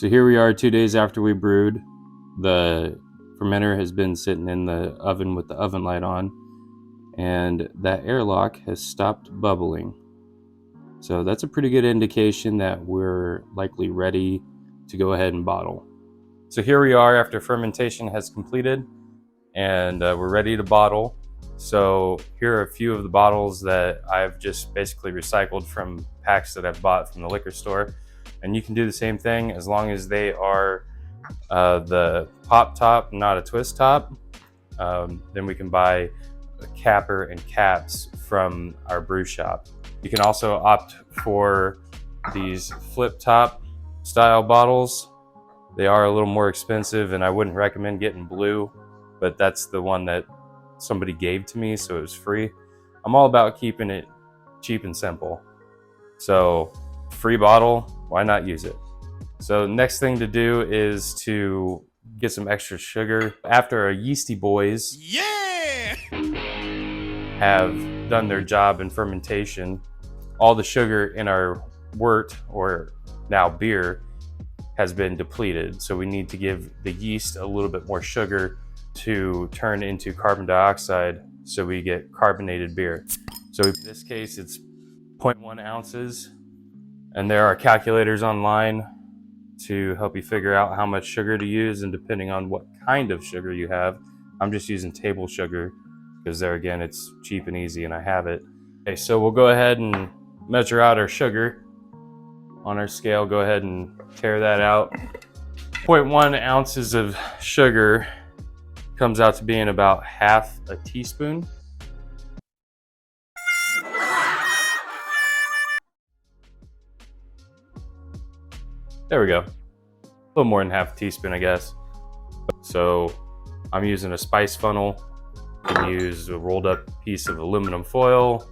So here we are 2 days after we brewed. The fermenter has been sitting in the oven with the oven light on, and that airlock has stopped bubbling. So that's a pretty good indication that we're likely ready to go ahead and bottle. So here we are after fermentation has completed, and we're ready to bottle. So here are a few of the bottles that I've just basically recycled from packs that I've bought from the liquor store. And you can do the same thing as long as they are the pop top, not a twist top. Then we can buy a capper and caps from our brew shop. You can also opt for these flip top style bottles. They are a little more expensive, and I wouldn't recommend getting blue, but that's the one that somebody gave to me, so it was free. I'm all about keeping it cheap and simple. So free bottle, why not use it? So next thing to do is to get some extra sugar. After our yeasty boys have done their job in fermentation, all the sugar in our wort, or now beer, has been depleted. So we need to give the yeast a little bit more sugar to turn into carbon dioxide so we get carbonated beer. So in this case, it's 0.1 ounces. And there are calculators online to help you figure out how much sugar to use, and depending on what kind of sugar you have. I'm just using table sugar because there again, it's cheap and easy and I have it. Okay, so we'll go ahead and measure out our sugar on our scale. Go ahead and tear that out. 0.1 ounces of sugar comes out to being about half a teaspoon. There we go. A little more than half a teaspoon, I guess. So I'm using a spice funnel. You can use a rolled up piece of aluminum foil,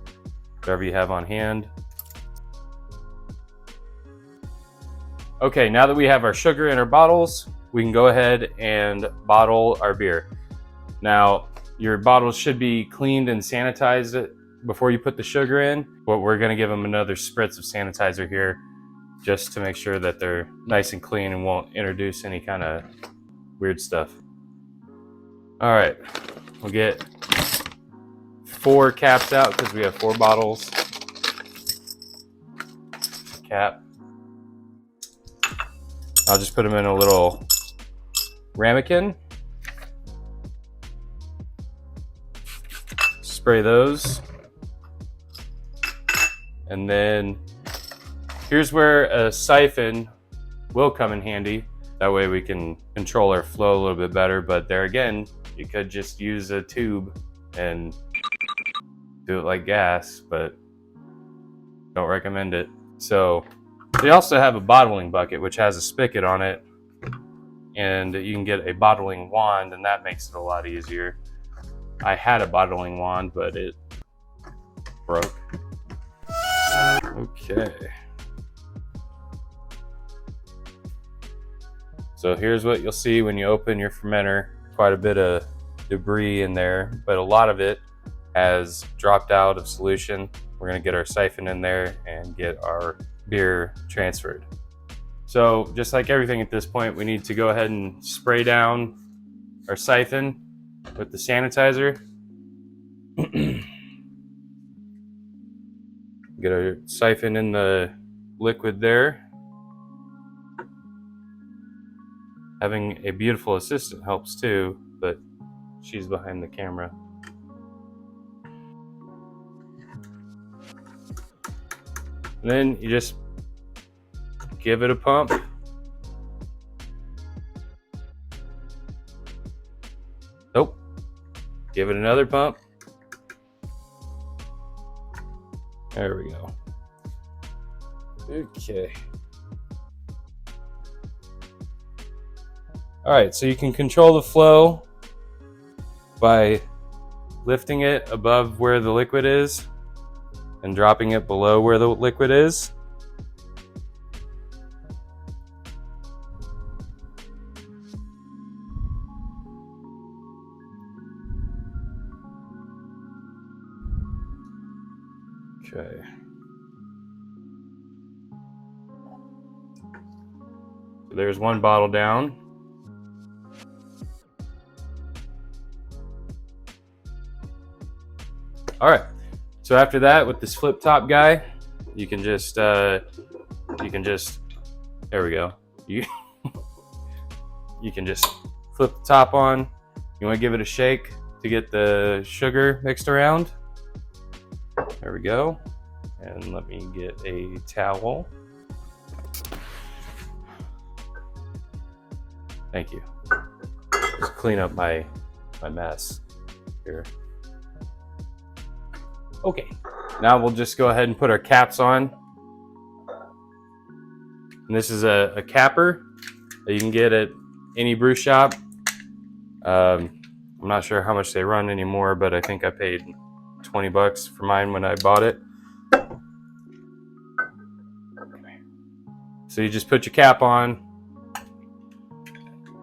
whatever you have on hand. Okay, now that we have our sugar in our bottles, we can go ahead and bottle our beer. Now, your bottles should be cleaned and sanitized before you put the sugar in, but we're gonna give them another spritz of sanitizer here just to make sure that they're nice and clean and won't introduce any kind of weird stuff. All right, we'll get 4 caps out because we have 4 bottles. Cap. I'll just put them in a little ramekin. Spray those. And then here's where a siphon will come in handy. That way we can control our flow a little bit better, but there again, you could just use a tube and do it like gas, but don't recommend it. So we also have a bottling bucket, which has a spigot on it, and you can get a bottling wand, and that makes it a lot easier. I had a bottling wand, but it broke. Okay. So here's what you'll see when you open your fermenter. Quite a bit of debris in there, but a lot of it has dropped out of solution. We're gonna get our siphon in there and get our beer transferred. So just like everything at this point, we need to go ahead and spray down our siphon with the sanitizer. Get our siphon in the liquid there. Having a beautiful assistant helps too, but she's behind the camera. And then you just give it a pump. Nope. Give it another pump. There we go. Okay. All right, so you can control the flow by lifting it above where the liquid is and dropping it below where the liquid is. Okay. So there's one bottle down. All right. So after that, with this flip top guy, you can just there we go. You can just flip the top on. You want to give it a shake to get the sugar mixed around. There we go. And let me get a towel. Thank you. Just clean up my mess here. Okay, now we'll just go ahead and put our caps on. And this is a capper that you can get at any brew shop. I'm not sure how much they run anymore, but I think I paid 20 bucks for mine when I bought it. So you just put your cap on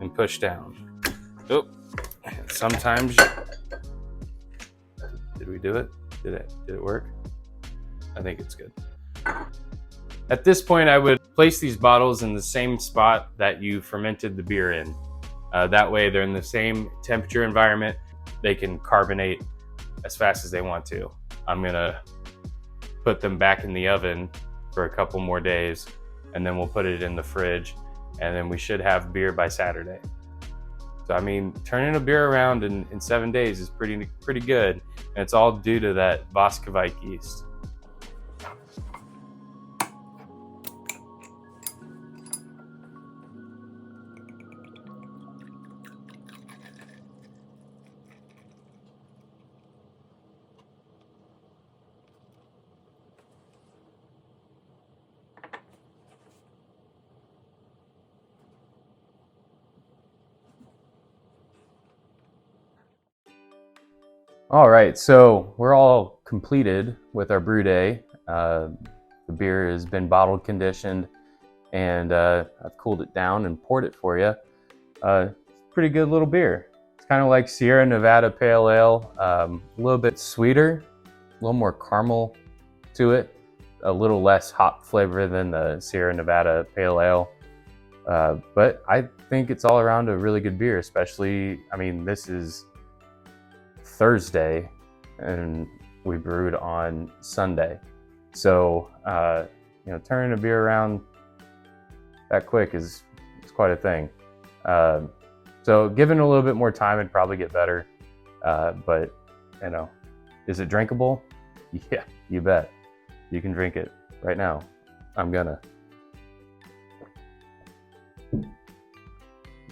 and push down. Oh, sometimes did we do it? Did it work? I think it's good. At this point, I would place these bottles in the same spot that you fermented the beer in. That way they're in the same temperature environment. They can carbonate as fast as they want to. I'm gonna put them back in the oven for a couple more days, and then we'll put it in the fridge, and then we should have beer by Saturday. So I mean, turning a beer around in 7 days is pretty good, and it's all due to that Kveik yeast. All right, so we're all completed with our brew day. The beer has been bottle conditioned, and I've cooled it down and poured it for you. It's pretty good little beer. It's kind of like Sierra Nevada Pale Ale, a little bit sweeter, a little more caramel to it, a little less hop flavor than the Sierra Nevada Pale Ale. But I think it's all around a really good beer, especially, I mean, this is Thursday and we brewed on Sunday. So, you know, turning a beer around that quick is quite a thing. So given a little bit more time, it'd probably get better. But, you know, is it drinkable? Yeah, you bet. You can drink it right now. I'm gonna.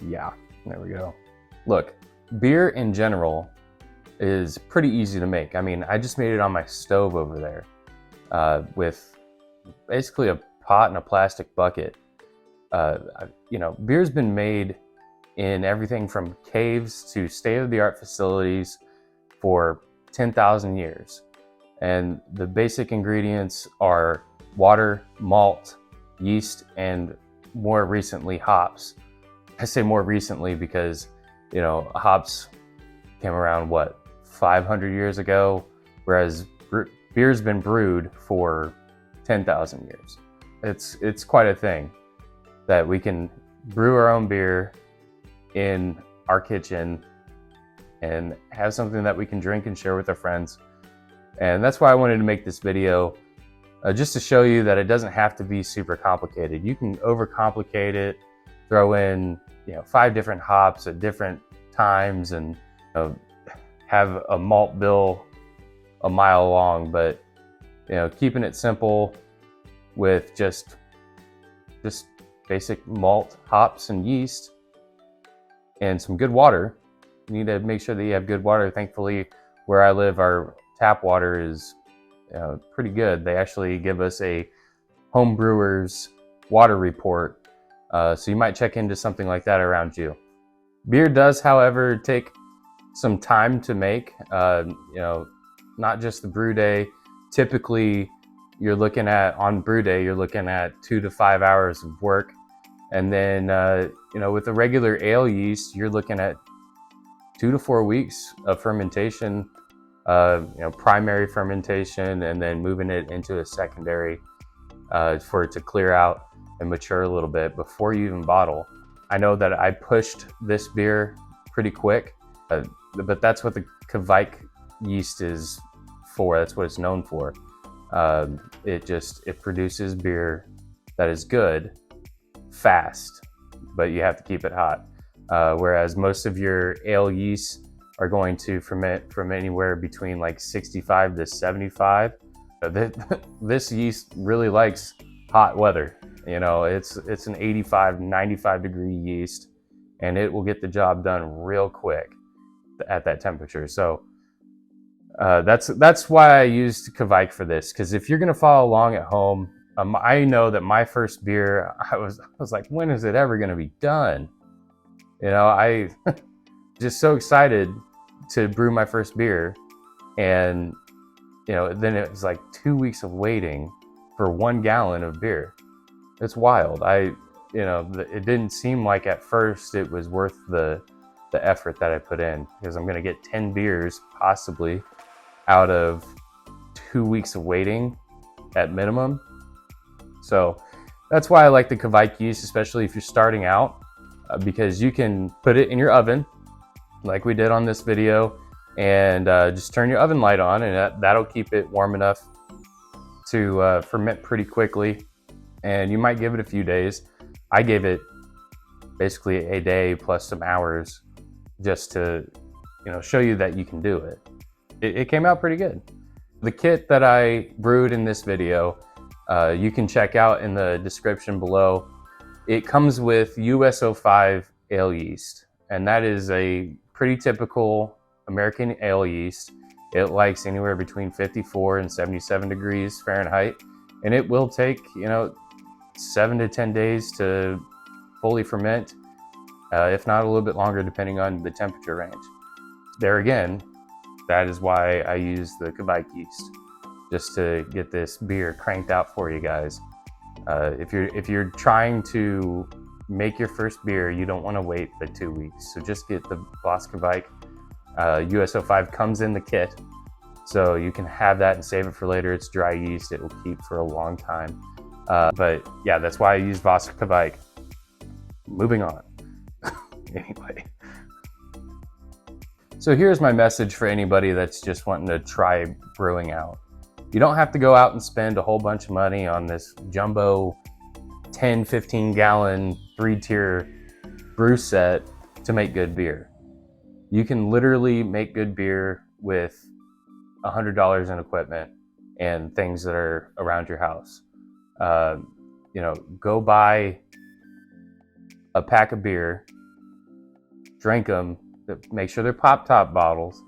Yeah, there we go. Look, beer in general is pretty easy to make. I mean, I just made it on my stove over there with basically a pot and a plastic bucket. You know, beer's been made in everything from caves to state-of-the-art facilities for 10,000 years. And the basic ingredients are water, malt, yeast, and more recently hops. I say more recently because, you know, hops came around, what, 500 years ago, whereas beer's been brewed for 10,000 years. It's quite a thing that we can brew our own beer in our kitchen and have something that we can drink and share with our friends. And that's why I wanted to make this video, just to show you that it doesn't have to be super complicated. You can overcomplicate it, throw in, you know, 5 different hops at different times, and have a malt bill a mile long, but, you know, keeping it simple with just basic malt, hops, and yeast, and some good water. You need to make sure that you have good water. Thankfully, where I live, our tap water is pretty good. They actually give us a home brewer's water report, so you might check into something like that around you. Beer does, however, take some time to make. You know, not just the brew day. Typically, you're looking at, on brew day, you're looking at 2 to 5 hours of work. And then, you know, with a regular ale yeast, you're looking at 2 to 4 weeks of fermentation, you know, primary fermentation, and then moving it into a secondary for it to clear out. and mature a little bit before you even bottle. I know that I pushed this beer pretty quick, but that's what the Kveik yeast is for. That's what it's known for. It produces beer that is good fast, but you have to keep it hot. Whereas most of your ale yeasts are going to ferment from anywhere between like 65 to 75. This yeast really likes hot weather. You know, it's an 85, 95 degree yeast, and it will get the job done real quick at that temperature. So that's why I used Kveik for this, because if you're gonna follow along at home, I know that my first beer, I was like, when is it ever gonna be done? You know, I just so excited to brew my first beer, and you know, then it was like 2 weeks of waiting for 1 gallon of beer. It's wild. It didn't seem like at first it was worth the effort that I put in, because I'm gonna get 10 beers possibly out of 2 weeks of waiting at minimum. So that's why I like the Kveik yeast, especially if you're starting out, because you can put it in your oven like we did on this video, and just turn your oven light on, and that'll keep it warm enough to ferment pretty quickly. And you might give it a few days. I gave it basically a day plus some hours, just to, you know, show you that you can do it. It came out pretty good. The kit that I brewed in this video, you can check out in the description below. It comes with US-05 ale yeast, and that is a pretty typical American ale yeast. It likes anywhere between 54 and 77 degrees Fahrenheit, and it will take, you know, 7 to 10 days to fully ferment, if not a little bit longer, depending on the temperature range. There again, that is why I use the Kveik yeast, just to get this beer cranked out for you guys. If you're trying to make your first beer, you don't want to wait the 2 weeks. So just get the Boss Kveik. US-05 comes in the kit, so you can have that and save it for later. It's dry yeast, it will keep for a long time. But yeah, that's why I use Boss Kveik. Moving on. Anyway. So here's my message for anybody that's just wanting to try brewing out. You don't have to go out and spend a whole bunch of money on this jumbo 10, 15 gallon, 3-tier brew set to make good beer. You can literally make good beer with $100 in equipment and things that are around your house. You know, go buy a pack of beer, drink them, make sure they're pop top bottles,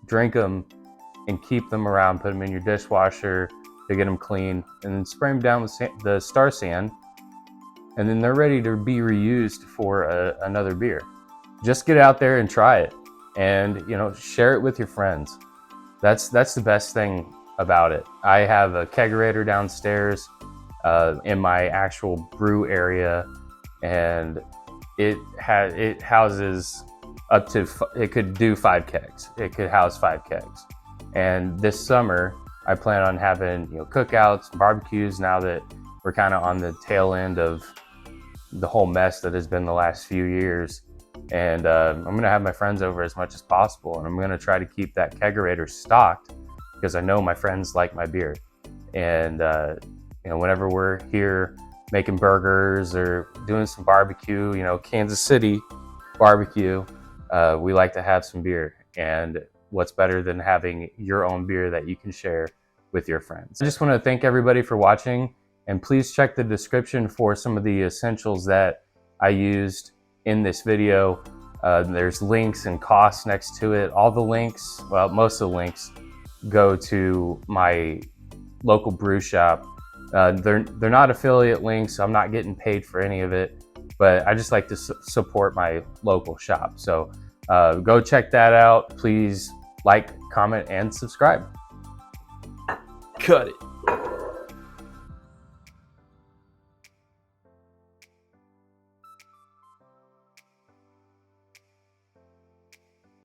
drink them, and keep them around. Put them in your dishwasher to get them clean, and then spray them down with the Star San, and then they're ready to be reused for another beer. Just get out there and try it, and you know, share it with your friends. That's the best thing about it. I have a kegerator downstairs in my actual brew area, and it houses up to, it could do 5 kegs. It could house 5 kegs. And this summer, I plan on having, you know, cookouts, barbecues, now that we're kind of on the tail end of the whole mess that has been the last few years. And I'm gonna have my friends over as much as possible, and I'm gonna try to keep that kegerator stocked, because I know my friends like my beer. And you know, whenever we're here making burgers or doing some barbecue, you know, Kansas City barbecue, we like to have some beer. And what's better than having your own beer that you can share with your friends? I just want to thank everybody for watching, and please check the description for some of the essentials that I used in this video. There's links and costs next to it. All the links, well, most of the links go to my local brew shop. They're not affiliate links. I'm not getting paid for any of it, but I just like to support my local shop. So go check that out. Please like, comment, and subscribe. Cut it.